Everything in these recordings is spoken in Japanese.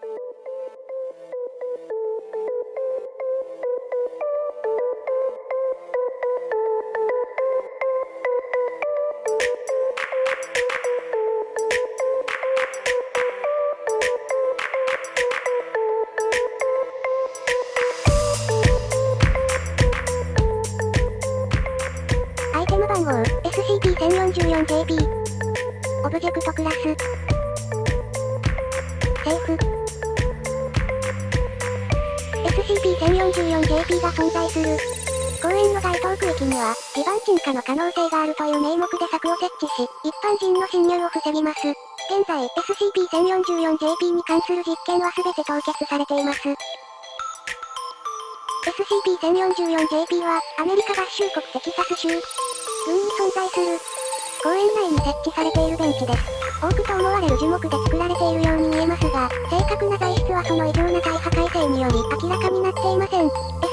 アイテム番号 SCP-1044-JP オブジェクトクラスセーフ SCP-1044-JP が存在する公園の該当区域には地盤沈下の可能性があるという名目で柵を設置し、一般人の侵入を防ぎます。現在 SCP-1044-JP に関する実験は全て凍結されています。SCP-1044-JP はアメリカ合衆国テキサス州郡に存在する公園内に設置されているベンチです。多くと思われる樹木で作られているように見えますが、正確な材質はその異常な耐破壊性により明らかになっていません。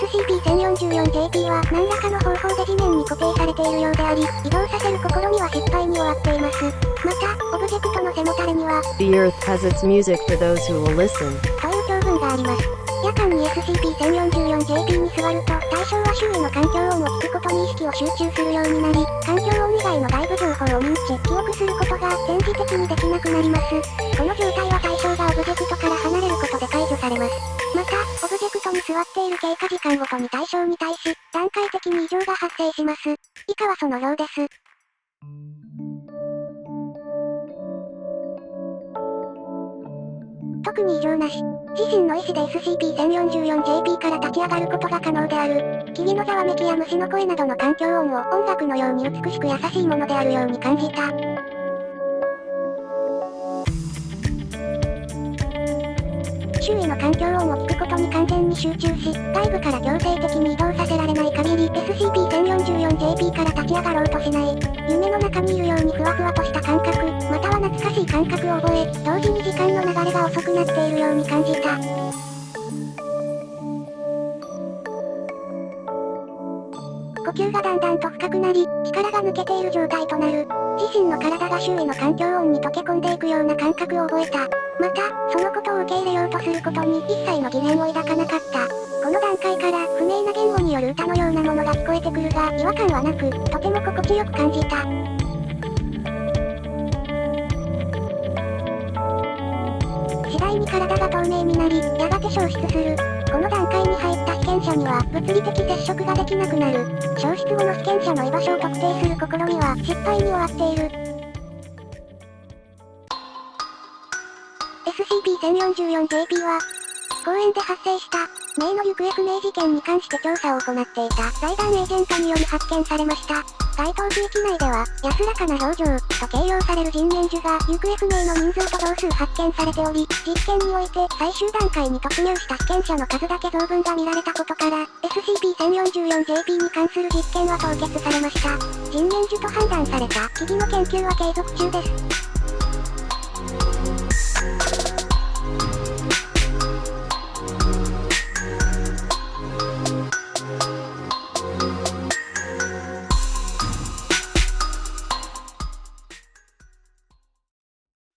SCP-1044-JP は何らかの方法で地面に固定されているようであり、移動させる試みは失敗に終わっています。また、オブジェクトの背もたれには The earth has its music for those who will listen という教文があります。夜間に SCP-1044-JP に座ると、対象は周囲の環境音を聞くことに意識を集中するようになり、環境音以外の外部情報を認知、記憶することが電磁的にできなくなります。この状態は対象がオブジェクトから離れることで解除されます。また、オブジェクトに座っている経過時間ごとに対象に対し、段階的に異常が発生します。以下はその表です。特に異常なし。自身の意思で SCP-1044-JP から立ち上がることが可能である。木々のざわめきや虫の声などの環境音を音楽のように美しく優しいものであるように感じた。周囲の環境音を聞くことに完全に集中し、外部から強制的に移動させられない限り SCP-1044-JP から立ち上がろうとしない。夢の中にいるようにふわふわとした感覚、または懐かしい感覚を覚え、同時に時間の流れが遅くなっているように感じた。呼吸がだんだんと深くなり、力が抜けている状態となる。自身の体が周囲の環境音に溶け込んでいくような感覚を覚えた。また、そのことを受け入れようとすることに一切の疑念を抱かなかった。この段階から不明な言語による歌のようなものが聞こえてくるが、違和感はなく、とても心地よく感じた。次第に体が透明になり、やがて消失する。この段階に入った被験者には、物理的接触ができなくなる。消失後の被験者の居場所を特定する試みは、失敗に終わっている。SCP-1044-JP は、公園で発生した、メイの行方不明事件に関して調査を行っていた財団エージェントにより発見されました。該当区域内では、安らかな表情、と形容される人面樹が行方不明の人数と同数発見されており、実験において最終段階に突入した被験者の数だけ増分が見られたことから、SCP-1044-JP に関する実験は凍結されました。人面樹と判断された木々の研究は継続中です。